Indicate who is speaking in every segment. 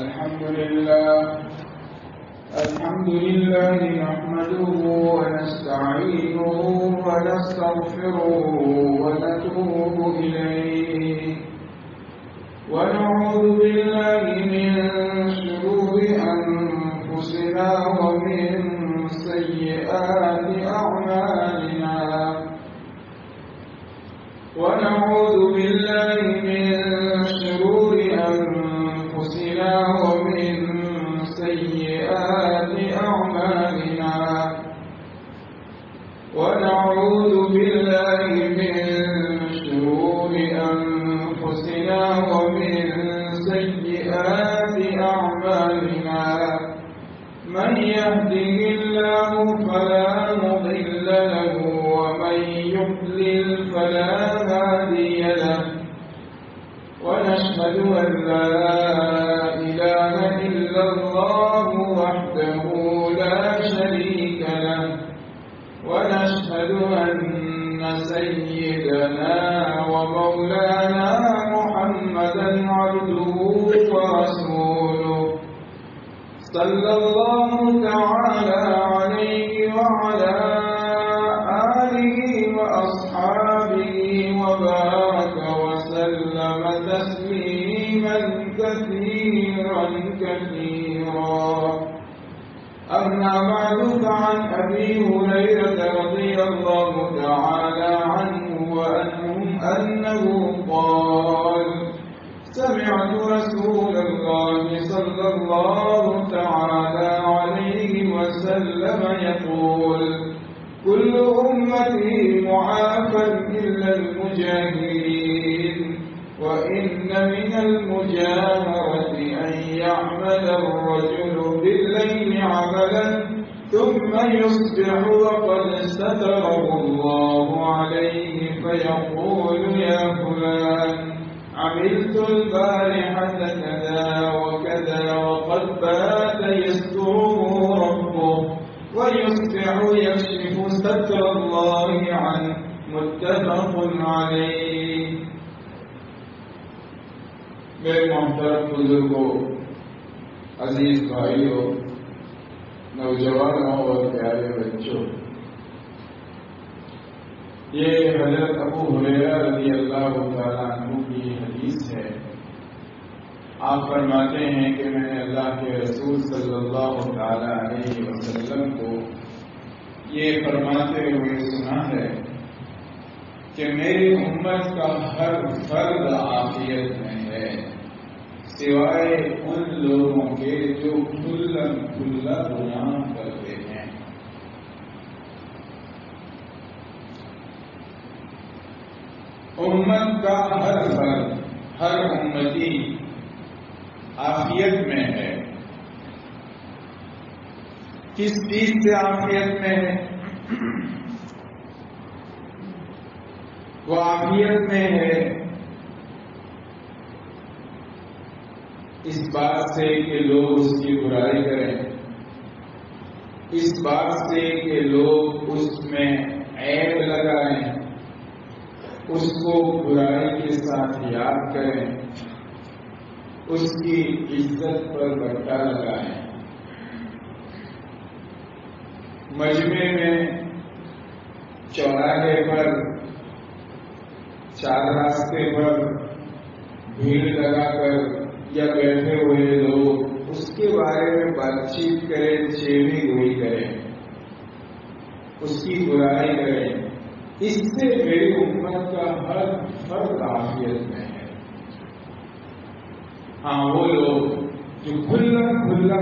Speaker 1: الحمد لله نحمده ونستعينه ونستغفره ونتوب إليه ونعوذ بالله من شرور أنفسنا ومن سيئات أعمالنا ونعوذ بالله من شرور أنفسنا ومن سيئات أعمالنا ونعوذ بالله من شرور أنفسنا ومن سيئات أعمالنا من يهده الله فلا مضل له ومن يضلل فلا هادي له ونشهد أن لا إله إلا الله وحده لا شريك له ونشهد أن سيدنا ومولانا محمدا عبده ورسوله صلى الله تعالى عليه وعلى آله وأصحابه وبارك وسلم تسليما كثيرا أما بعد فعن أبي هريرة رضي الله تعالى عنه وأنهم أنه قال سمعت رسول الله صلى الله تعالى عليه وسلم يقول كل أمتي معافى إلا المجاهرين وإن من المجاهرة أن يعمل الرجل بالليل عملا ثم يصبح وقد ستره الله عليه فيقول يا فلان عملت البارحة كذا وكذا وقد بات يستره ربه ويصبح يكشف ستر الله عنه متفق عليه. میرے محترم بزرگوں، عزیز بھائیوں، نوجوانوں اور پیارے بچوں، یہ حضرت ابو ہریرہ رضی اللہ تعالیٰ عنہ کی حدیث ہے. آپ فرماتے ہیں کہ میں نے اللہ کے رسول صلی اللہ تعالیٰ علیہ وسلم کو یہ فرماتے ہوئے سنا ہے کہ میری امت کا ہر فرد عافیت میں ہے سوائے ان لوگوں کے جو کھلا گناہ کرتے ہیں. امت کا ہر فرد، ہر امتی عافیت میں ہے. کس چیز سے عافیت میں ہے؟ وہ عافیت میں ہے اس بات سے کہ لوگ اس کی برائی کریں، اس بات سے کہ لوگ اس میں عیب لگائیں، اس کو برائی کے ساتھ یاد کریں، اس کی عزت پر بٹا لگائیں. مجمع میں، چوراہے پر، چار راستے پر بھیڑ لگا کر یا بیٹھے ہوئے لوگ اس کے بارے میں بات چیت کریں، چیوی گوئی کریں، اس کی برائی کریں، اس سے میری امت کا ہر فرد عافیت میں ہے. ہاں، وہ لوگ جو کھلا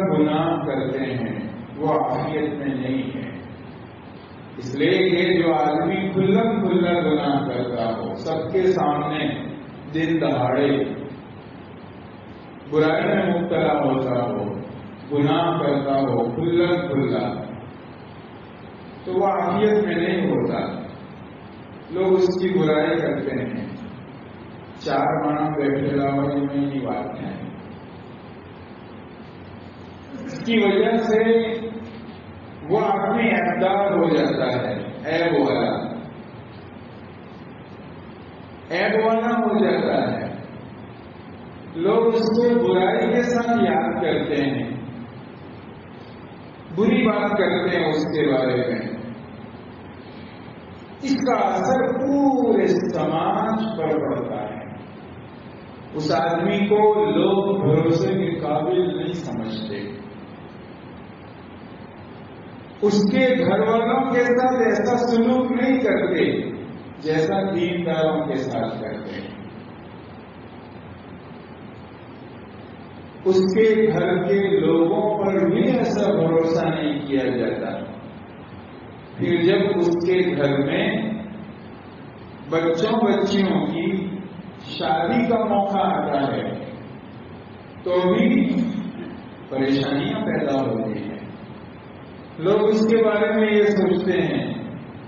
Speaker 1: گناہ کرتے ہیں وہ عافیت میں نہیں ہے. اس لیے کہ جو آدمی کھلا گناہ کرتا ہو، سب کے سامنے دن دہاڑے برائی میں مبتلا ہوتا ہو، گناہ کرتا ہو کھلا، تو وہ عافیت میں نہیں ہوتا. لوگ اس کی برائی کرتے ہیں. چار ماہ بیٹھے رہو میں یہ بات ہے. اس کی وجہ سے وہ اپنے اقدار ہو جاتا ہے، عیب والا ہو جاتا ہے. لوگ اس کو برائی کے ساتھ یاد کرتے ہیں، بری بات کرتے ہیں اس کے بارے میں، اس کا اثر پورے سماج پر پڑتا ہے. اس آدمی کو لوگ بھروسے کے قابل نہیں سمجھتے. اس کے گھر والوں کے ساتھ ایسا سلوک نہیں کرتے جیسا دینداروں کے ساتھ کرتے ہیں. اس کے گھر کے لوگوں پر بھی ایسا بھروسہ نہیں کیا جاتا. پھر جب اس کے گھر میں بچوں بچیوں کی شادی کا موقع آتا ہے تو بھی پریشانیاں پیدا ہوتی ہیں. لوگ اس کے بارے میں یہ سوچتے ہیں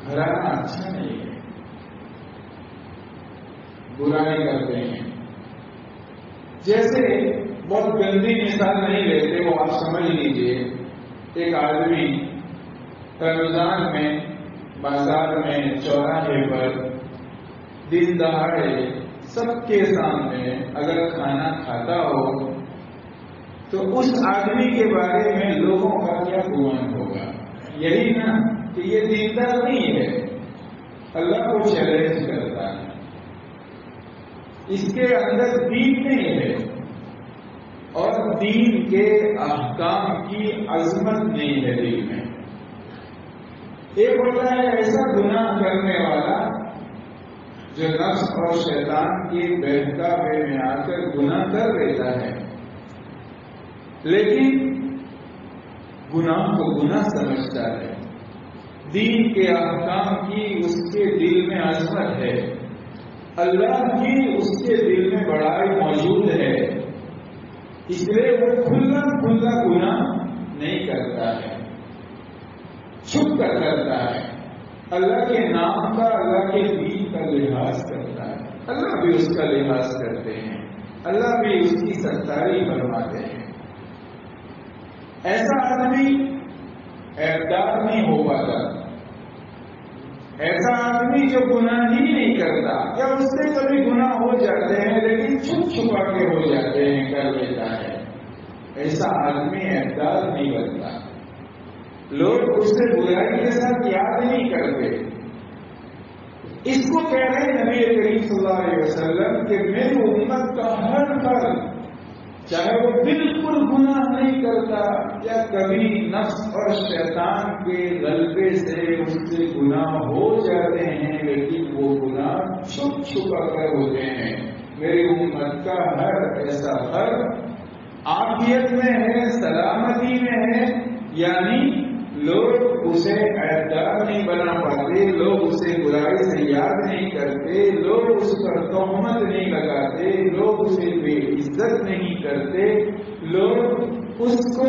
Speaker 1: گھرانا اچھا نہیں ہے، برائی کرتے ہیں. جیسے بہت گندی مثال نہیں لیتے، وہ آپ سمجھ لیجئے. ایک آدمی رمضان میں بازار میں چوراہے پر دن دہاڑے سب کے سامنے اگر کھانا کھاتا ہو تو اس آدمی کے بارے میں لوگوں کا کیا گمان ہوگا؟ یہی نا کہ یہ دیندار نہیں ہے، اللہ کو چیلنج کرتا ہے، اس کے اندر دین نہیں ہے اور دین کے احکام کی عظمت نہیں ہے دل میں. ایک ہوتا ہے ایسا گناہ کرنے والا جو نفس اور شیطان کی بہکاوے میں آ کر گناہ کر دیتا ہے، لیکن گناہ کو گناہ سمجھتا ہے. دین کے احکام کی اس کے دل میں عظمت ہے، اللہ کی اس کے دل میں بڑائی موجود ہے، اس لیے وہ کھلا کھلا گناہ نہیں کرتا ہے، چھپ کر کرتا ہے. اللہ کے نام کا، اللہ کے دین کا لحاظ کرتا ہے. اللہ بھی اس کا لحاظ کرتے ہیں، اللہ بھی اس کی ستاری فرماتے ہیں. ایسا آدمی عیبدار نہیں ہو پاتا. ایسا آدمی جو گناہ ہی نہیں کرتا، یا اس سے کبھی گناہ ہو جاتے ہیں لیکن چھپ چھپا کے ہو جاتے ہیں، کر لیتا ہے، ایسا آدمی عیبدار نہیں بنتا. لوگ اس سے برائی کے ساتھ یاد نہیں کرتے. اس کو کہہ رہے ہیں نبی کریم صلی اللہ علیہ وسلم کہ میری امت کا ہر فرد، چاہے وہ بالکل گناہ نہیں کرتا یا کبھی نفس اور شیطان کے غلبے سے اس سے گناہ ہو جاتے ہیں لیکن وہ گناہ چھپ چھپا کر ہوتے ہیں، میری امت کا ہر ایسا فرد عافیت میں ہے، سلامتی میں ہے. یعنی لوگ اسے عیبدار نہیں بنا پاتے، لوگ اسے برائی سے یاد نہیں کرتے، لوگ اس پر تہمت نہیں لگاتے، لوگ اسے بے عزت نہیں کرتے، لوگ اس کو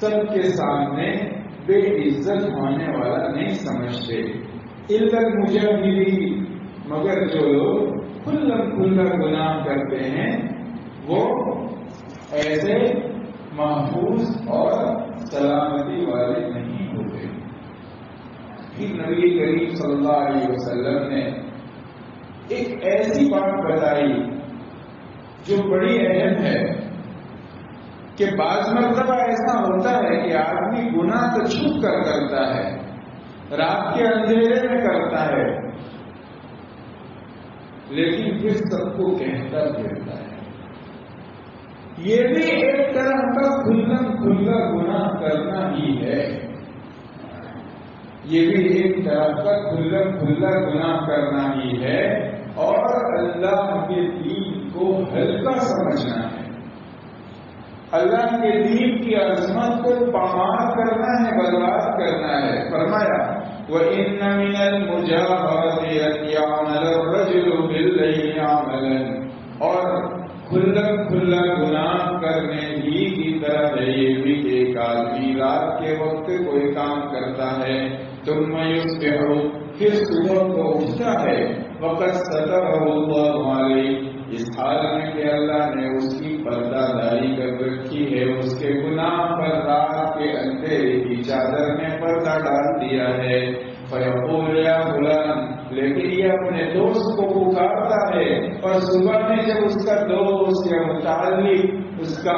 Speaker 1: سب کے سامنے بے عزت ہونے والا نہیں سمجھتے. علت مجھے بھی، مگر جو لوگ کھلا کھلا گناہ کرتے ہیں وہ ایسے محفوظ اور سلامتی والے نہیں ہوتے. پھر نبی کریم صلی اللہ علیہ وسلم نے ایک ایسی بات بتائی جو بڑی اہم ہے کہ بعض مرتبہ ایسا ہوتا ہے کہ آدمی گناہ تو چھپ کر کرتا ہے، رات کے اندھیرے میں کرتا ہے، لیکن پھر سب کو کہتا پھرتا ہے. یہ بھی ایک طرح کا کھلا کھلا گناہ کرنا ہی ہے. یہ بھی ایک طرح کا کھلا کھلا گناہ کرنا ہی ہے اور اللہ کے دین کو ہلکا سمجھنا ہے. اللہ کے دین کی عظمت کو پامال کرنا ہے، برباد کرنا ہے. فرمایا وَإِنَّ مِنَ الْمُجَاهَرَةِ أَن يَعْمَلَ الرَّجُلُ بِاللَّيْلِ عَمَلًا، اور کھلا گناہ کرنے ہی کی طرح ہے یہ بھی کہ ایک آدمی رات کے وقت کوئی کام کرتا ہے، ثم يصبح، پھر صبح کو اٹھتا ہے، وقد سترہ اللہ علیہ، اس حال میں کہ اللہ نے اس کی پردہ داری کر رکھی ہے، اس کے گناہ پر رات کے اندھیرے کی چادر میں پردہ ڈال دیا ہے. فیقول یا فلان، لیکن یہ اپنے دوست کو پکارتا ہے اور صبح میں جب اس کا دوست یا متعلق اس کا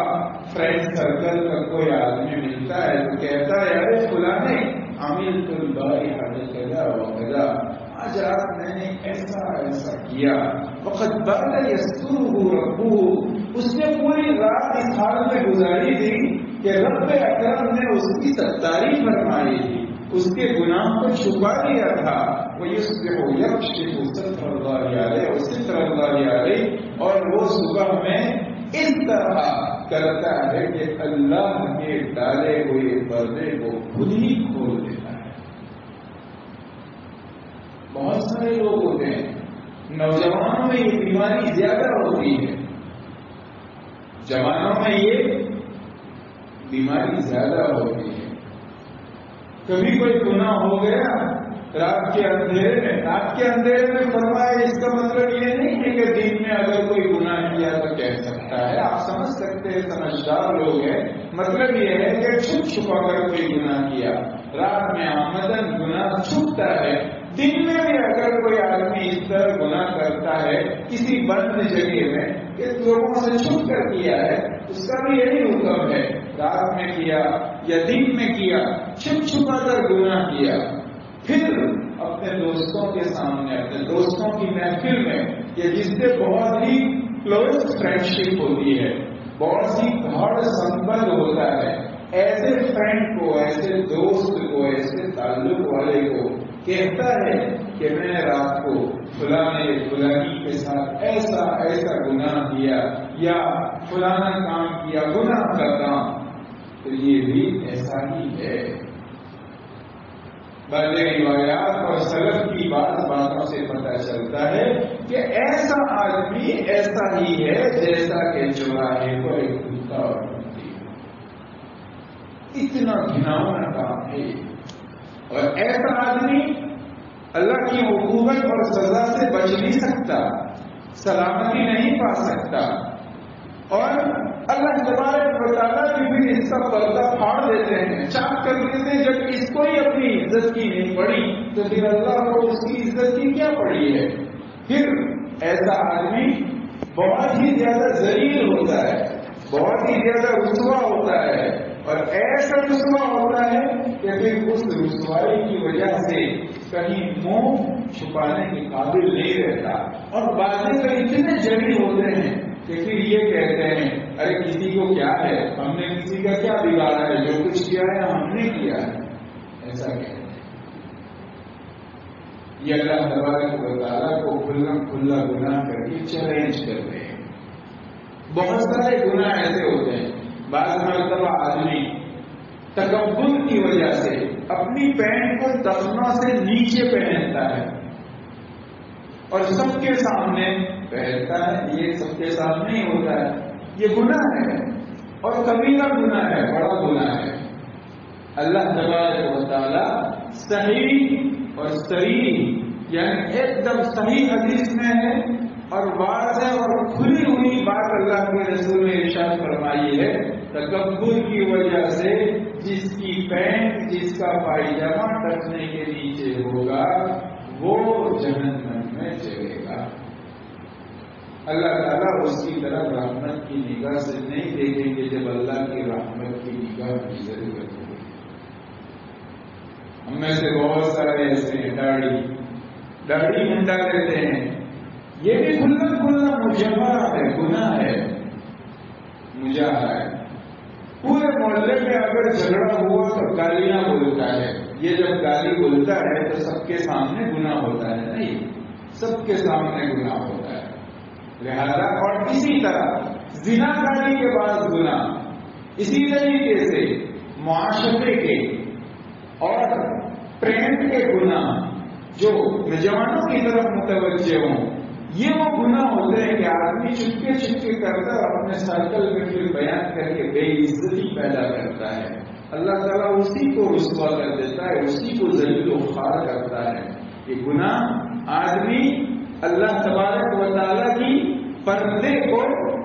Speaker 1: فرینڈ سرکل کا کوئی آدمی ملتا ہے تو کہتا ہے ارے فلانے عملت البارحہ کذا وکذا، آج رات میں نے ایسا ایسا کیا، وقد بات یسترہ ربہ، اس نے پوری رات اس حال میں گزاری تھی کہ رب اکرم نے اس کی ستاری فرمائی تھی، اس کے گناہ کو چھپا دیا تھا، وہ یصبح یکشف ستر اللہ علیہ و ستر اللہ علیہ، اور وہ صبح میں اس طرح کرتا ہے کہ اللہ کے ڈالے ہوئے پردے کو خود ہی کھول دیتا ہے۔ بہت سارے لوگ ہوتے ہیں، نوجوانوں میں یہ بیماری زیادہ ہوتی ہے، جوانوں میں یہ بیماری زیادہ ہوتی ہے۔ کبھی کوئی گناہ ہو گیا رات کے اندھیرے میں فرمایا، اس کا مطلب یہ نہیں ہے کہ دن میں اگر کوئی گناہ کیا تو کہہ سکتا ہے، آپ سمجھ سکتے ہیں، سمجھدار لوگ ہیں، مطلب یہ ہے کہ چھپ چھپا کر کوئی گناہ کیا، رات میں آمدن گناہ چھپتا ہے، دن میں بھی اگر کوئی آدمی اس طرح گناہ کرتا ہے کسی بند جگہ میں کہ لوگوں سے چھپ کر کیا ہے، اس کا بھی یہی حکم ہے، رات میں کیا یا دن میں کیا، چھپ چھپا کر گناہ کیا، پھر اپنے دوستوں کے سامنے، اپنے دوستوں کی محفل میں، یا جس سے بہت ہی کلوز فرینڈشپ ہوتی ہے، بہت ہی گاڑھ سمبند ہوتا ہے، ایسے فرینڈ کو، ایسے دوست کو، ایسے تعلق والے کو کہتا ہے کہ میں نے رات کو فلانے فلانی کے ساتھ ایسا ایسا گناہ کیا یا فلانا کام کیا، گناہ کا کام، تو یہ بھی ایسا ہی ہے۔ بعض روایات اور سلف کی باتوں سے پتہ چلتا ہے کہ ایسا آدمی ایسا ہی ہے جیسا کہ چوراہے پر ایک کتا اور کتی، اتنا گھناؤنا کام ہے، اور ایسا آدمی اللہ کی عقوبت اور سزا سے بچ نہیں سکتا، سلامتی نہیں پا سکتا، اور اللہ تبارک و تعالیٰ بھی پھر اس کا پردہ پھاڑ دیتے ہیں، چاک کر دیتے ہیں۔ جب اس کو ہی اپنی عزت کی نہیں پڑی تو پھر اللہ کو اس کی عزت کی کیا پڑی ہے؟ پھر ایسا آدمی بہت ہی زیادہ ذلیل ہوتا ہے، بہت ہی زیادہ رسوا ہوتا ہے، اور ایسا رسوا ہوتا ہے کہ پھر اس رسوائی کی وجہ سے کہیں منہ چھپانے کے قابل نہیں رہتا، اور بعض تو اتنے جلی ہوتے ہیں کہ پھر یہ کہتے ہیں ارے کسی کو کیا ہے، ہم نے کسی کا کیا بگاڑا ہے، جو کچھ کیا ہے ہم نے کیا ہے، ایسا کہتے ہیں۔ یہ اللہ تبارک و تعالیٰ کو کھلا گناہ کر کے چیلنج کرتے ہیں۔ بہت سارے گناہ ایسے ہوتے ہیں، بعض مرتبہ آدمی تکبر کی وجہ سے اپنی پینٹ کو ٹخنوں سے نیچے پہنتا ہے اور سب کے سامنے پہنتا ہے، یہ سب کے سامنے ہی ہوتا ہے، یہ گناہ ہے، اور کبیرہ گناہ ہے، بڑا گناہ ہے۔ اللہ تبارک و تعالیٰ صحیح اور صریح، یعنی ایک دم صحیح حدیث میں ہے اور واضح اور کھلی ہوئی بات اللہ کے رسول نے ارشاد فرمائی ہے، تکبر کی وجہ سے جس کی پینٹ، جس کا پائجامہ ٹکنے کے نیچے ہوگا وہ جہنم میں جلے گا۔ اللہ تعالیٰ اس کی طرف رحمت کی نگاہ سے نہیں دیکھیں گے جب اللہ کی رحمت کی نگاہ کی ضرورت ہوگی۔ ہم میں سے بہت سارے ایسے ہیں داڑھی منڈا لیتے ہیں، یہ بھی کھلا مجاہرہ ہے، گناہ ہے، مجاہرہ ہے۔ پورے محلے میں اگر جھگڑا ہوا تو گالیاں بولتا ہے، یہ جب گالی بولتا ہے تو سب کے سامنے گناہ ہوتا ہے، نہیں، سب کے سامنے گناہ ہوتا ہے، لہذا اور اسی طرح زنا کاری کے بعد گناہ، اسی طریقے سے معاشرے کے اور پریم کے گناہ جو نوجوانوں کی طرف متوجہ ہوں، یہ وہ گناہ ہوتے ہیں کہ آدمی چپکے کرتا ہے، اپنے سرکل میں پھر بیان کر کے بے عزتی پیدا کرتا ہے، اللہ تعالیٰ اسی کو رسوا کر دیتا ہے، اسی کو ذلیل و خوار کرتا ہے۔ یہ گناہ آدمی اللہ تبارک و تعالیٰ کی پردے کو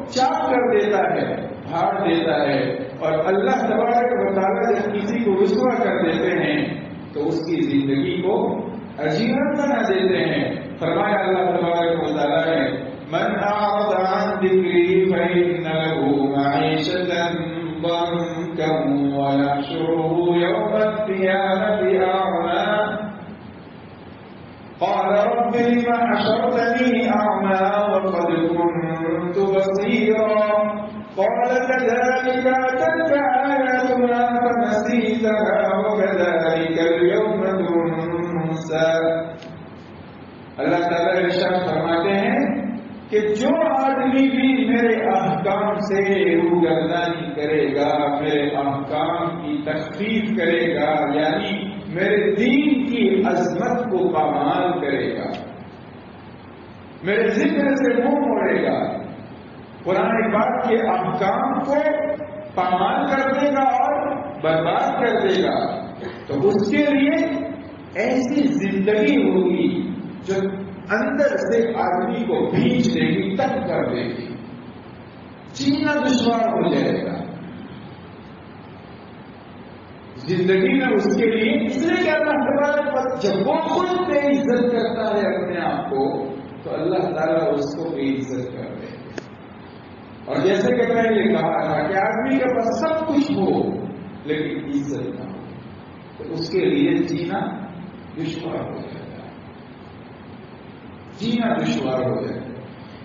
Speaker 1: چاک کر دیتا ہے، پھاڑ دیتا ہے، اور اللہ تبارک و تعالیٰ جب کسی کو رسوا کر دیتے ہیں تو اس کی زندگی کو عجیب بنا دیتے ہیں. فرمایا اللہ تبارک و تعالیٰ نے من اعرض عن ذکری فإن له معیشة ضنکا ونحشره یوم القیامة اعمی قال رب لم حشرتني أعمى وقد كنت بصيرا قال كذلك أتتك آياتنا فنسيتها وكذلك اليوم تنسى. اللہ تعالیٰ ارشاد فرماتے ہیں کہ جو آدمی بھی میرے احکام سے روگردانی کرے گا، میرے احکام کی تخفیف کرے گا، یعنی میرے دین کی عظمت کو پامال کرے گا، میرے ذکر سے منہ موڑے گا، قرآن پاک کے احکام کو پامال کر دے گا اور برباد کر دے گا، تو اس کے لیے ایسی زندگی ہوگی جو اندر سے آدمی کو بھیج دے گی، تنگ کر دے گی، جینا دشوار ہو جائے گا. زندگی میں اس کے لیے اس لیے کہ اللہ تعالیٰ جب وہ خود بے عزت کرتا ہے اپنے آپ کو تو اللہ تعالیٰ اس کو بے عزت کر دے. اور جیسے کہ میں نے کہا تھا کہ آدمی کے پاس سب کچھ ہو لیکن عزت نہ ہو تو اس کے لیے جینا دشوار ہو جائے گا، جینا دشوار ہو جائے گا.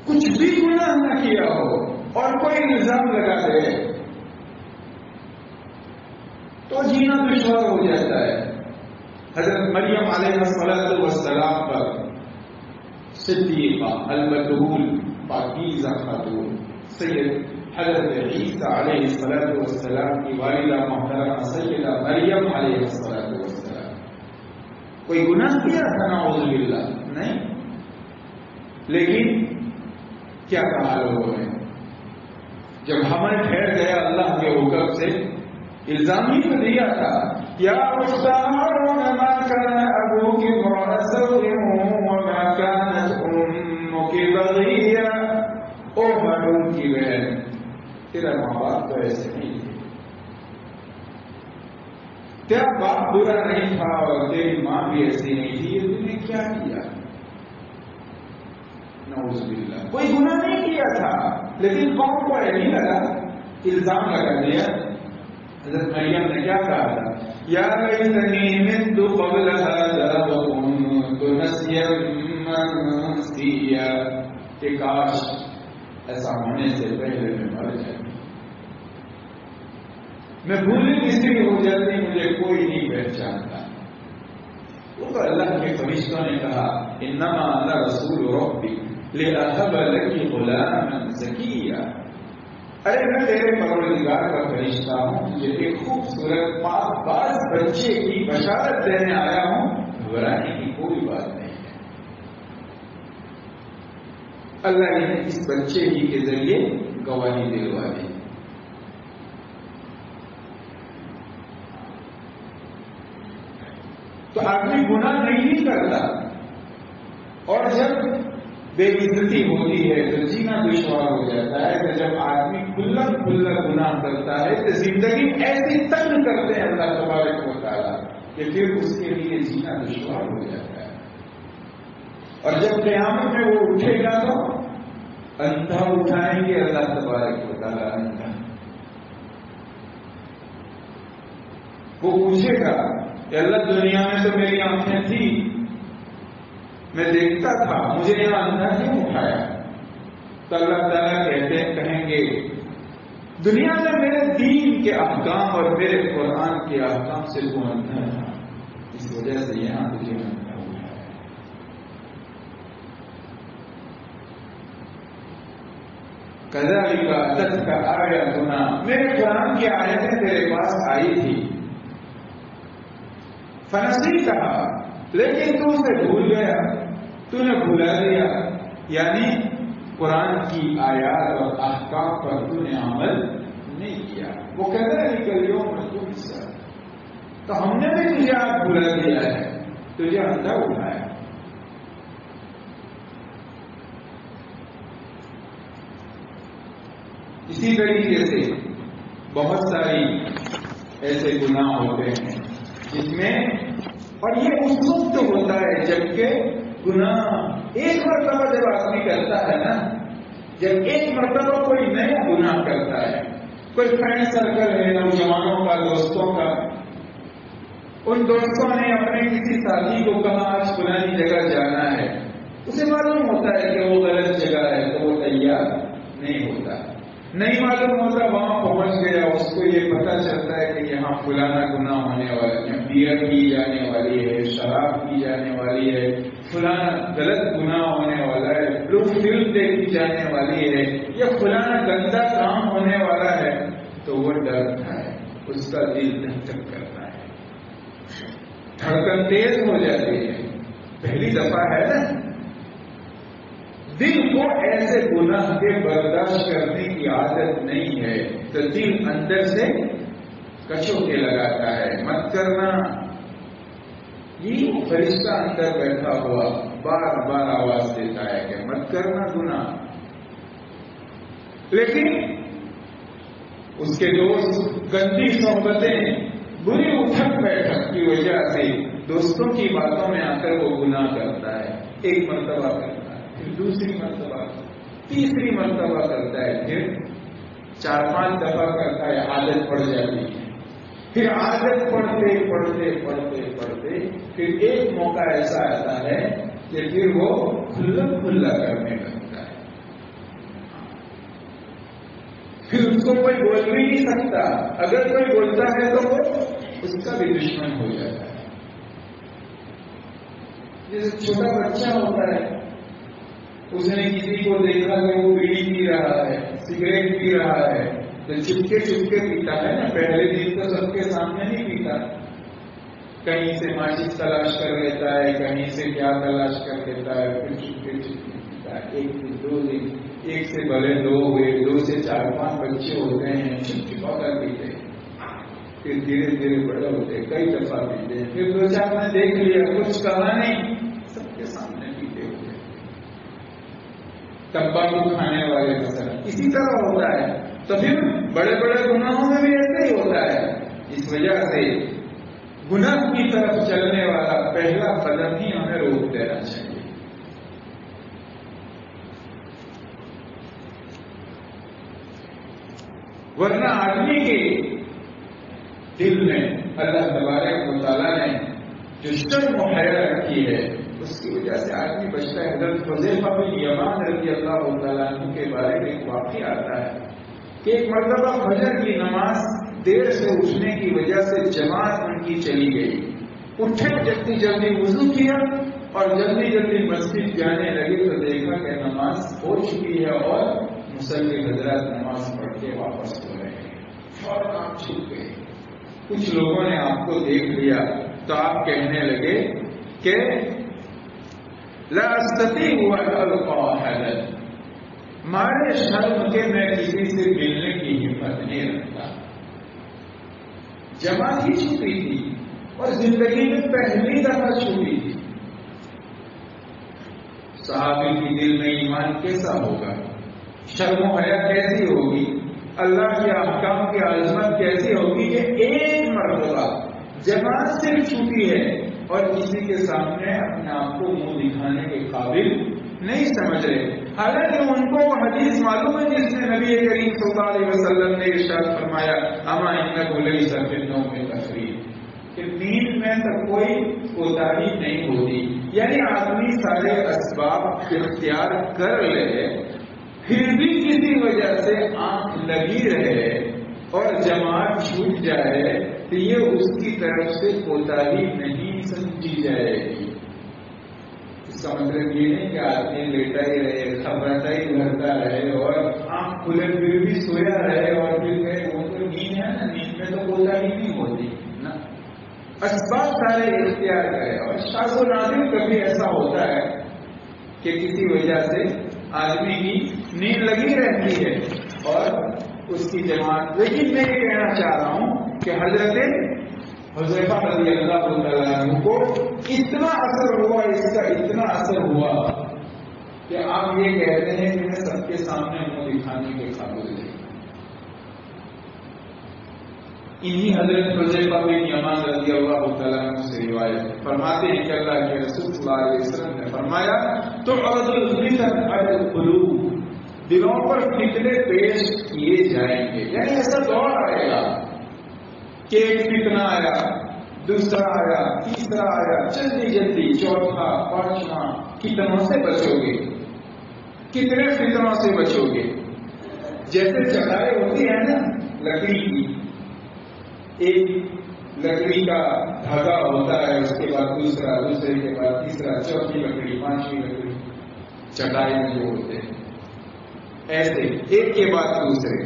Speaker 1: کچھ بھی گناہ نہ کیا ہو اور کوئی الزام لگا دے تو جینا دشوار ہو جاتا ہے. حضرت مریم علیہ السلام پر صدیقہ البتول پاکیزہ خاتون سید حضرت عیسیٰ علیہ السلام کی والدہ محترمہ سیدہ مریم علیہ السلام کوئی گناہ کیا تھا نعوذ باللہ؟ نہیں. لیکن کیا کہا لوگوں نے جب حمل ٹھہر گیا اللہ کے حکم سے الزام ہی تو دیا تھا یا ما كان ابوك امرأ سوء وما كانت امك بغيا. او معلوم کی بہن تیرا ماں باپ تو ایسے نہیں تھے، تیرا باپ برا نہیں تھا اور تیری ماں بھی ایسی نہیں تھی، یہ تم نے کیا کیا؟ نعوذ باللہ. کوئی گناہ نہیں کیا تھا لیکن قوم کو نہیں لگا، الزام لگا دیا. حضرت مریم نے کیا کہا تھا؟ یا لیتنی مت قبل هذا وكنت نسیا منسیا، کہ کاش ایسا ہونے سے پہلے میں مر جاتی، میں بھولی بسری ہو جاتی، مجھے کوئی نہیں پہچانتا. وہ تو اللہ کے فرشتوں نے کہا انما انا رسول ربک لأہب لکی غلاما زکیا. ارے میں تیرے پروردگار کا فرشتہ ہوں، تجھے ایک خوبصورت پاک باز بچے کی بشارت دینے آیا ہوں، گھبرانے کی کوئی بات نہیں ہے. اللہ نے اس بچے ہی کے ذریعے گواہی دلوا دی. تو آدمی گناہ نہیں کرتا اور جب بے عزتی ہوتی ہے تو جینا دشوار ہو جاتا ہے. کہ جب آدمی کھلا گناہ کرتا ہے تو زندگی ایسی تنگ کرتے ہیں اللہ تبارک و تعالیٰ کہ پھر اس کے لیے جینا دشوار ہو جاتا ہے. اور جب قیامت میں وہ اٹھے گا تو اندھا اٹھائیں گے اللہ تبارک و تعالیٰ اندھا. وہ پوچھے گا کہ اللہ دنیا میں تو میری آنکھیں تھی، میں دیکھتا تھا، مجھے یہاں اندھا کیوں اٹھایا؟ تو اللہ تعالیٰ کہیں گے دنیا میں میرے دین کے احکام اور میرے قرآن کے احکام سے تو اندھا تھا، اس وجہ سے یہاں تجھے اندھا اٹھایا. کذالک اتتک آیاتنا، میرے قرآن کی آیتیں تیرے پاس آئی تھی، فنسیتھا، لیکن تو اسے بھول گیا، تو نے بھلا دیا، یعنی قرآن کی آیات اور احکام پر تو نے عمل نہیں کیا. وہ کہتا ہے کہ اليوم تنسى، تو ہم نے بھی تجھے آج بھلا دیا ہے، تجھے اندھا اٹھایا. اسی طریقے سے بہت ساری ایسے گناہ ہوتے ہیں جس میں اور یہ اس وقت ہوتا ہے جبکہ گناہ ایک مرتبہ جب آدمی کرتا ہے نا، جب ایک مرتبہ کوئی نیا گناہ کرتا ہے، کوئی فرینڈ سرکل ہے نوجوانوں کا، دوستوں کا، ان دوستوں نے اپنے کسی ساتھی کو کہا آج فلانی جگہ جانا ہے، اسے معلوم ہوتا ہے کہ وہ غلط جگہ ہے تو وہ تیار نہیں ہوتا، نہیں معلوم ہوتا، وہاں پہنچ گیا، اس کو یہ پتہ چلتا ہے کہ یہاں فلانا گناہ ہونے والا ہے، بیئر پی جانے والی ہے، شراب پی جانے والی ہے، فلانا غلط گناہ ہونے والا ہے، لوگ فلم دیکھی جانے والی ہے، یا فلانا گندا کام ہونے والا ہے، تو وہ ڈرتا ہے، اس کا دل دھک دھک کرتا ہے، دھڑکن تیز ہو جاتی ہے، پہلی دفعہ ہے نا، دل کو ایسے گناہ کے برداشت کرنے کی عادت نہیں ہے تو دل اندر سے کچو کے لگاتا ہے، مت کرنا، یہ فرشتہ اندر بیٹھا ہوا بار بار آواز دیتا ہے کہ مت کرنا گناہ، لیکن اس کے دوست گندی صحبتیں، بری اٹھک بیٹھک کی وجہ سے دوستوں کی باتوں میں آ کر وہ گناہ کرتا ہے، ایک مرتبہ کرتا ہے، پھر دوسری مرتبہ، تیسری مرتبہ کرتا ہے، پھر 4-5 دفعہ کرتا ہے، عادت پڑ جاتی ہے، پھر عادت پڑھتے پڑھتے پڑھتے پڑھتے پھر ایک موقع ایسا آتا ہے کہ پھر وہ کھلا کھلا کرنے لگتا ہے، پھر اس کو کوئی بول بھی نہیں سکتا، اگر کوئی بولتا ہے تو وہ اس کا بھی دشمن ہو جاتا ہے۔ جیسے چھوٹا بچہ ہوتا ہے، اس نے کسی کو دیکھا کہ وہ بیڑی پی رہا ہے، سگریٹ پی رہا ہے، تو چپکے چپکے پیتا ہے نا، پہلے دن تو سب کے سامنے نہیں پیتا، کہیں سے ماچس تلاش کر لیتا ہے، کہیں سے کیا تلاش کر لیتا ہے، پھر چپکے چپکے پیتا ہے، 1 دن 2 دن، 1 سے بھلے 2 ہوئے، 2 سے 4-5 بچے ہوتے ہیں، چپ چپا کر پیتے ہیں، پھر دھیرے دھیرے بڑے ہوتے، کئی دفعہ پیتے ہیں، پھر 2-4 نے دیکھ لیا، کچھ کہا نہیں، سب کے سامنے پیتے ہوئے۔ تمباکو کھانے والے مثلا اسی طرح ہوتا ہے، تو پھر بڑے بڑے گناہوں میں بھی ایسے ہی ہوتا ہے۔ اس وجہ سے گناہ کی طرف چلنے والا پہلا قدم ہی ہمیں روک دینا چاہیے۔ ورنہ آدمی کے دل میں اللہ تبارک و تعالیٰ نے جو شرم و حیا رکھی ہے، اس کی وجہ سے آدمی بچتا ہے۔ حضرت حذیفہ بن یمان رضی اللہ تعالیٰ عنہ کے بارے میں ایک واقعہ آتا ہے کہ ایک مرتبہ فجر کی نماز دیر سے اٹھنے کی وجہ سے جماعت ان کی چلی گئی، اٹھے جلدی جلدی وضو کیا اور جلدی جلدی مسجد جانے لگے تو دیکھا کہ نماز ہو چکی ہے اور مصلی حضرات نماز پڑھ کے واپس ہو رہے ہیں، فوراً آپ چھپ گئے۔ کچھ لوگوں نے آپ کو دیکھ لیا تو آپ کہنے لگے کہ لا استطيع ان القى احدا، مارے شرم کے میں کسی سے ملنے کی ہمت نہیں رکھتا۔ جماعت ہی چھوٹی تھی اور زندگی میں پہلی دفعہ چھوٹی تھی۔ صحابی کی دل میں ایمان کیسا ہوگا، شرم و حیا کیسی ہوگی، اللہ کے احکام کی عظمت کیسی ہوگی کہ ایک مرتبہ جماعت صرف چھوٹی ہے اور کسی کے سامنے اپنے آپ کو منہ دکھانے کے قابل نہیں سمجھ رہے، حالانکہ ان کو وہ حدیث معلوم ہے جس میں نبی کریم صلی اللہ علیہ وسلم نے ارشاد فرمایا اما انک لیس فی النوم تفریط، کہ نیند میں تو کوئی کوتاہی نہیں ہوتی، یعنی آدمی سارے اسباب اختیار کر لے پھر بھی کسی وجہ سے آنکھ لگی رہے اور جماعت چھوٹ جائے تو یہ اس کی طرف سے کوتاہی نہیں سمجھی جائے گی۔ اس کا مطلب یہ نہیں کہ آدمی لیٹا ہی رہے، خبرتا ہی بھرتا رہے اور آنکھ کھلے پھر بھی سویا رہے اور پھر کہے وہ تو نیند ہے نا، نیند میں تو کوتاہی نہیں ہوتی نا، اسباب سارے اختیار کرے۔ اور شاذ و نادر کبھی ایسا ہوتا ہے کہ کسی وجہ سے آدمی کی نیند لگی رہتی ہے اور اس کی جماعت، لیکن میں یہ کہنا چاہ رہا ہوں کہ حضرت حذیفہ رضی اللہ تعالیٰ عنہ کو اتنا اثر ہوا، اس کا اتنا اثر ہوا کہ آپ یہ کہتے ہیں کہ میں سب کے سامنے منہ دکھانے کے قابل نہیں۔ انہی حضرت حذیفہ بن یمان رضی اللہ تعالیٰ عنہ سے روایت فرماتے ہیں کہ اللہ کے رسول صلی اللہ علیہ وسلم نے فرمایا تعرض الفتن علی القلوب، دلوں پر فتنے پیش کیے جائیں گے، یعنی ایسا دور آئے گا کہ ایک فتنہ آیا، دوسرا آیا، تیسرا آیا، جلدی جلدی چوتھا، پانچواں، کتنوں سے بچو گے؟ کتنے فتنوں سے بچو گے؟ جیسے چٹائی ہوتی ہے نا لکڑی کی، ایک لکڑی کا دھاگا ہوتا ہے، اس کے بعد دوسرا، دوسرے کے بعد تیسرا، چوتھی لکڑی، پانچویں لکڑی، چٹائی میں جو ہوتے ہیں ایسے ایک کے بعد دوسرے،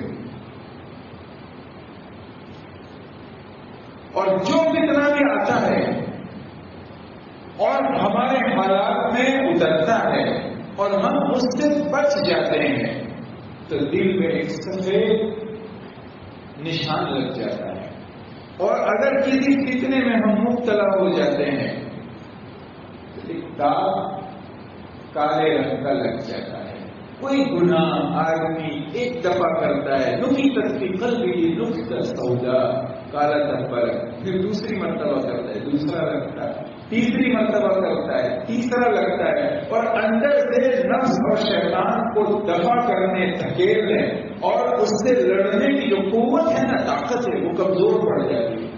Speaker 1: اور جو فتنہ بھی آتا ہے اور ہمارے حالات میں اترتا ہے اور ہم اس سے بچ جاتے ہیں تو دل میں ایک سفید نشان لگ جاتا ہے، اور اگر کسی فتنے میں ہم مبتلا ہو جاتے ہیں تو ایک داغ کالے رنگ کا لگ جاتا ہے۔ کوئی گناہ آدمی ایک دفعہ کرتا ہے، نکتت فی قلبہ نکتۃ سودا، کالا دھبا، پھر دوسری مرتبہ کرتا ہے، دوسرا لگتا ہے، تیسری مرتبہ کرتا ہے، تیسرا لگتا ہے، اور اندر سے نفس اور شیطان کو دفع کرنے، دھکیلنے اور اس سے لڑنے کی جو قوت ہے نا، طاقت ہے، وہ کمزور پڑ جاتی ہے۔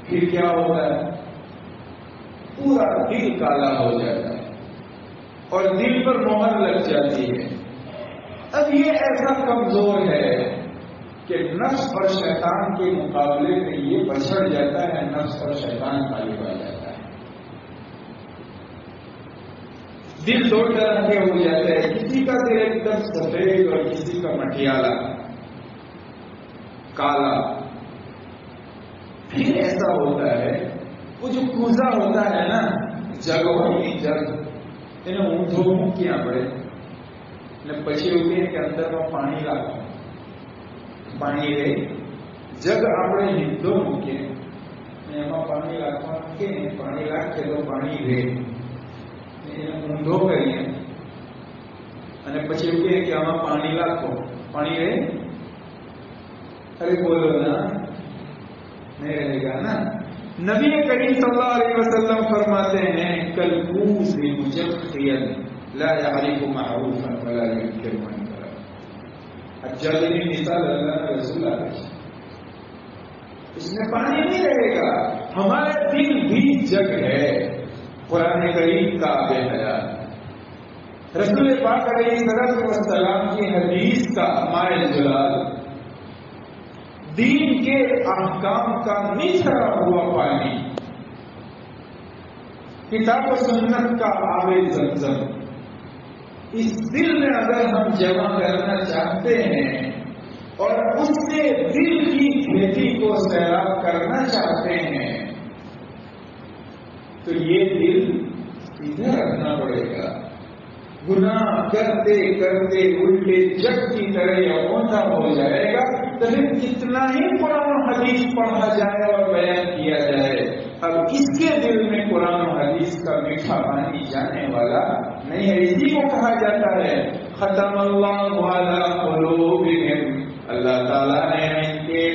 Speaker 1: پھر کیا ہوتا ہے؟ پورا دل کالا ہو جاتا ہے اور دل پر مہر لگ جاتی ہے۔ اب یہ ایسا کمزور ہے کہ نفس اور شیطان کے مقابلے میں یہ بچڑ جاتا ہے، نفس اور شیطان غالب آ جاتا ہے۔ دل دو طرح کے ہو جاتے ہیں، کسی کا دل ایک دم سفید اور کسی کا مٹیالہ کالا۔ پھر ایسا ہوتا ہے، وہ جو کوزا ہوتا ہے نا، جگ ہوئی جگ، انہیں اونٹوں کیا پڑے نے پچے ہوتے ہیں کہ اندر میں پانی لاکھوں پانی رہے، جگ اپنے ہندو مکے એમાં પાણી રાખવાનું કે પાણી રાખે તો પાણી રહે, એને ઊંધો કરીએ અને પછી એવું કહે કે આમાં પાણી રાખો, પાણી રહે? અરે બોલો ના, نہیں رہے گا نا۔ نبی کریم صلی اللہ علیہ وسلم فرماتے ہیں کالکوز مجفیا لا يعرف معروفا ولا ينكر منکرا۔ اجلی مثال اللہ رسول اللہ، اس میں پانی نہیں رہے گا۔ ہمارا دل بھی جگ ہے، قرآن کریم کا بے حیات، رسول پاک علیہ السلام کی حدیث کا مائل جلال، دین کے احکام کا نچھڑا ہوا پانی، کتاب و سنت کا آب زمزم، اس دل میں اگر ہم جمع کرنا چاہتے ہیں اور اس سے دل کی کھیتی کو سیراب کرنا چاہتے ہیں تو یہ دل سیدھا رکھنا پڑے گا۔ گناہ کرتے کرتے الٹے جگ کی طرح یہ اونٹا ہو جائے گا، تو پھر کتنا ہی قرآن و حدیث پڑھا جائے اور بیان کیا جائے، اب اس کے دل میں قرآن و حدیث کا میٹھا پانی جانے والا نہیں ہے۔ اسی کو کہا جاتا ہے ختم اللہ علی قلوبہم، اللہ تعالیٰ نے ان کے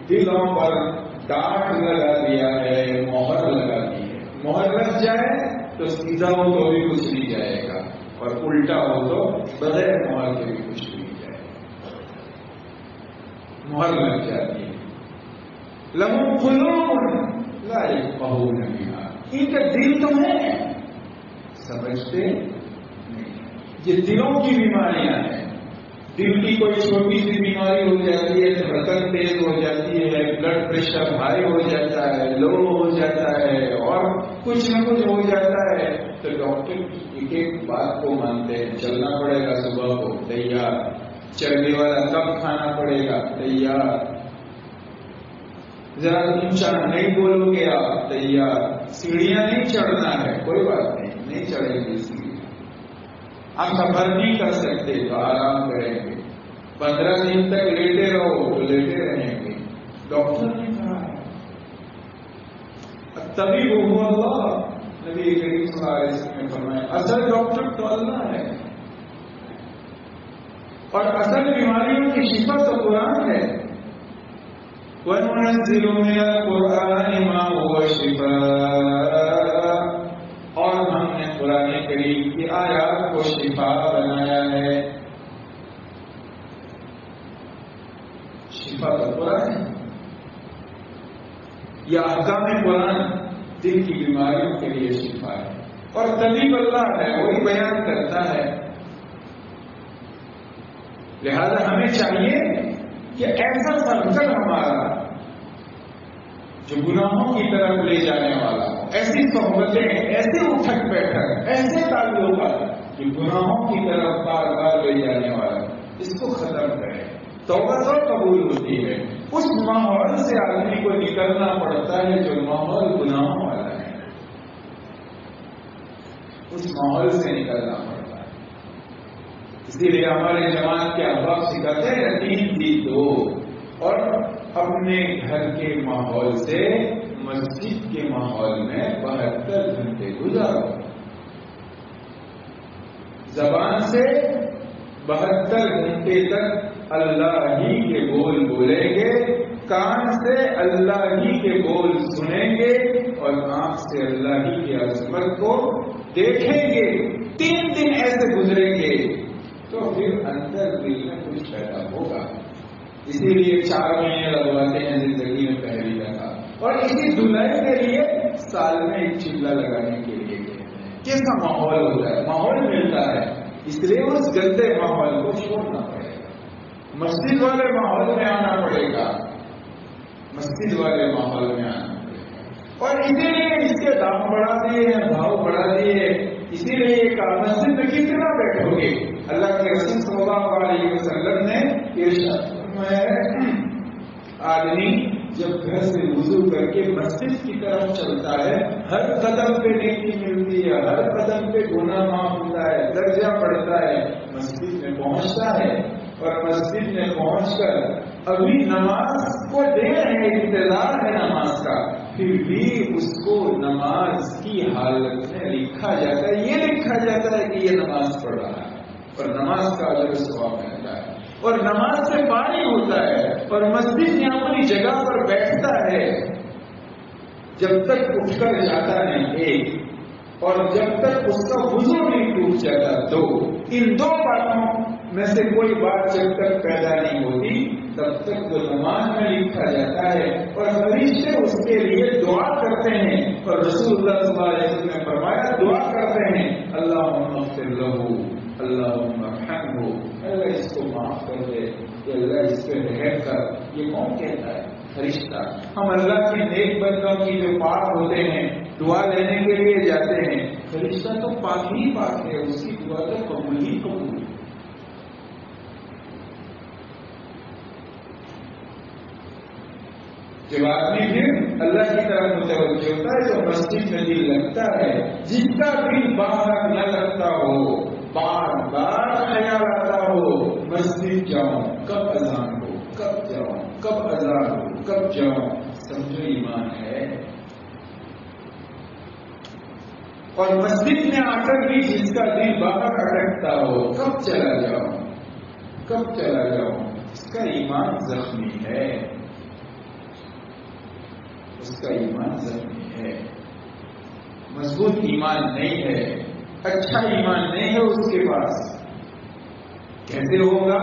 Speaker 1: دلوں پر ڈاٹ لگا دیا ہے، مہر لگا دی ہے۔ مہر لگ جائے تو سیدھا ہو تو بھی کچھ نہیں جائے گا، اور الٹا ہو تو بغیر مہر کے بھی کچھ نہیں جائے گا۔ مہر لگ جاتی ہے۔ لہم قلوب لا یفقہون بہا، ان کا دل تو ہے سمجھتے نہیں۔ یہ دلوں کی بیماریاں ہیں۔ دل کی کوئی چھوٹی سی بیماری ہو جاتی ہے، دھڑکن تیز ہو جاتی ہے، بلڈ پریشر ہائی ہو جاتا ہے، لو ہو جاتا ہے، اور کچھ نہ کچھ ہو جاتا ہے تو ڈاکٹر کی ایک ایک بات کو مانتے ہیں۔ چلنا پڑے گا صبح کو، تیار۔ چربی والا کب کھانا پڑے گا، تیار۔ ذرا اونچا نہیں بولو گے آپ، تیار۔ سیڑھیاں نہیں چڑھنا ہے، کوئی بات نہیں چڑھے گی سیڑھی، ہم سفر نہیں کر سکتے تو آرام کریں گے، 15 دن تک لیٹے رہو تو لیٹے رہیں گے، ڈاکٹر نے کہا ہے۔ الطبیب هو اللہ، نبی کریم صلی اللہ علیہ وسلم نے فرمایا اصل ڈاکٹر تو اللہ ہے، اور اصل بیماریوں کی شفا تو قرآن ہے۔ وَنُنَزِّلُ مِنَ الْقُرْآنِ مَا هُوَ شِفَاءٌ، اور ہم نے قرآن کریم کی آیات کو شفا بنایا ہے. شفا کا قرآن یا احکام قرآن دل کی بیماریوں کے لیے شفا ہے، اور طبیب اللہ ہے، وہی بیان کرتا ہے. لہذا ہمیں چاہیے کہ ایسا سرکل ہمارا جو گناہوں کی طرف لے جانے والا ہو، ایسی صحبتیں، ایسے اٹھک بیٹھک، ایسے تعلقات کہ گناہوں کی طرف بار بار لے جانے والا، اس کو ختم کریں. توبہ تو قبول ہوتی ہے. اس ماحول سے آدمی کو نکلنا پڑتا ہے جو ماحول گناہوں والا ہے، اس ماحول سے نکلنا پڑتا ہے. اسی لیے ہمارے جماعت کے احباب سکھاتے ہیں 3 چیز دو، اور اپنے گھر کے ماحول سے مسجد کے ماحول میں 72 گھنٹے گزارو. زبان سے 72 گھنٹے تک اللہ ہی کے بول بولیں گے، کان سے اللہ ہی کے بول سنیں گے، اور آنکھ سے اللہ ہی کی عظمت کو دیکھیں گے. 3 دن ایسے گزریں گے تو پھر اندر دل میں کچھ پیدا ہوگا. اسی لیے 4 مہینے لگواتے ہیں زندگی میں پہلی دفعہ، اور اسی دھلائی کے لیے سال میں ایک چلا لگانے کے لیے کیسا ماحول ہوتا ہے، ماحول ملتا ہے. اس لیے اس گندے ماحول کو چھوڑنا پڑے گا، مسجد والے ماحول میں آنا پڑے گا، مسجد والے ماحول میں آنا پڑے گا. اور اسی لیے اس کے دام بڑھا دیے ہیں، بھاؤ بڑھا دیے. اسی لیے ایک مسجد میں کتنا بیٹھو گے؟ اللہ کے رسول صلی اللہ علیہ وسلم نے ارشاد فرمایا آدمی جب گھر سے وضو کر کے مسجد کی طرف چلتا ہے، ہر قدم پہ نیکی ملتی ہے، ہر قدم پہ گناہ معاف ہوتا ہے، درجہ بڑھتا ہے. مسجد میں پہنچتا ہے، اور مسجد میں پہنچ کر ابھی نماز کو دیر ہے، انتظار ہے نماز کا، پھر بھی اس کو نماز کی حالت میں لکھا جاتا ہے، یہ لکھا جاتا ہے کہ یہ نماز پڑھ رہا ہے، اور نماز کا اجر ثواب ملتا ہے، اور نماز سے فارغ ہوتا ہے، اور مسجد میں اپنی جگہ پر بیٹھتا ہے جب تک اٹھ کر جاتا نہیں 1، اور جب تک اس کا وضو نہیں ٹوٹ جاتا 2. ان 2 باتوں میں سے کوئی بات جب تک پیدا نہیں ہوتی تب تک وہ نماز میں لکھا جاتا ہے، اور فرشتے اس کے لیے دعا کرتے ہیں. اور رسول اللہ صلی اللہ علیہ وسلم نے فرمایا دعا کرتے ہیں اللہم اغفر لہ، اللہم ارحمہ، اللہ اس کو معاف کر دے، کہ اللہ اس پہ رحم کر. یہ کون کہتا ہے؟ فرشتہ. ہم اللہ کے نیک بندوں کی جو پاک ہوتے ہیں دعا لینے کے لیے جاتے ہیں، فرشتہ تو پاک ہی پاک ہے، اس کی دعا تو قبول ہی قبول. جب آدمی پھر اللہ کی طرف متوجہ ہوتا ہے تو مسجد میں دل لگتا ہے. جس کا دل باہر نہ لگتا ہو، بار بار خیال آتا ہو مسجد جاؤں، کب اذان ہو، کب جاؤں، کب اذان ہو، کب جاؤں، سمجھو ایمان ہے. اور مسجد میں آ کر بھی جس کا دل باہر اٹکتا ہو، کب چلا جاؤں، کب چلا جاؤں، اس کا ایمان زخمی ہے، اس کا ایمان زخمی ہے، مضبوط ایمان نہیں ہے، اچھا ایمان نہیں ہے اس کے پاس. کیسے ہوگا؟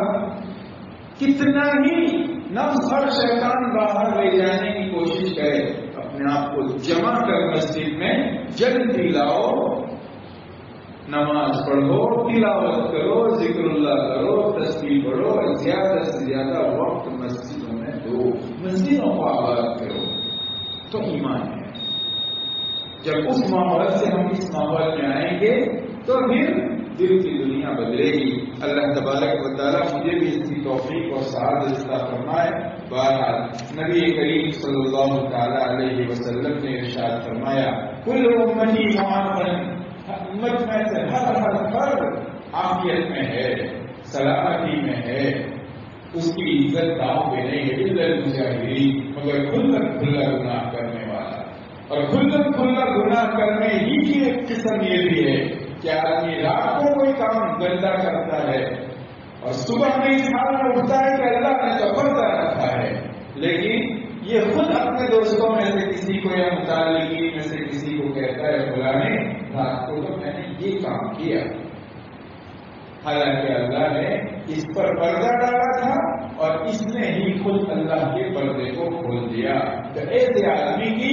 Speaker 1: کتنا ہی نفس اور شیطان باہر لے جانے کی کوشش کرے، اپنے آپ کو جمع کر مسجد میں جلدی لاؤ، نماز پڑھو، تلاوت کرو، ذکر اللہ کرو، تسبیح پڑھو، زیادہ سے زیادہ وقت مسجدوں میں دو، مسجدوں کو آباد کرو، تو ایمان ہے. جب اس ماحول سے ہم اس ماحول میں آئیں گے تو پھر دل کی دنیا بدلے گی. اللہ تبارک و تعالیٰ مجھے بھی اس کی توفیق اور سعادت عطا فرمائے. بہرحال نبی کریم صلی اللہ تعالی علیہ وسلم نے ارشاد فرمایا کل امتی معافن، امت میں سے ہر فرد عافیت میں ہے، سلامتی میں ہے، اس کی عزت داؤں پہ نہیں ہے، عزت مجاہدین، مگر کھلا کھلا گناہ کرنے والا. اور کھلا کھلا گناہ کرنے ہی کی ایک قسم یہ بھی ہے کہ آدمی رات کو کوئی کام گندا کرتا ہے اور صبح میں اس حال میں اٹھتا ہے کہ اللہ نے تو پردہ رکھا ہے، لیکن حالانکہ اللہ نے اس پر پردہ ڈالا تھا اور اس نے ہی خود اللہ کے پردے کو کھول دیا. تو ایسے آدمی کی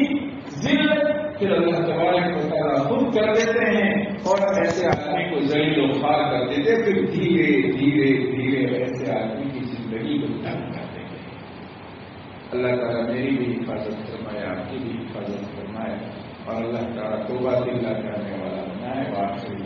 Speaker 1: ذلت پھر اللہ تبارک و تعالیٰ خود کر دیتے ہیں اور ایسے آدمی کو ذلیل و خوار کر دیتے. پھر دھیرے دھیرے دھیرے ایسے آدمی کی زندگی کو تنگ کر دیں گے. اللہ تعالیٰ میری بھی حفاظت فرمائے, آپ کی بھی حفاظت فرمائے, اور اللہ تعالیٰ توبہ دل کرنے والا بنائے. واقعی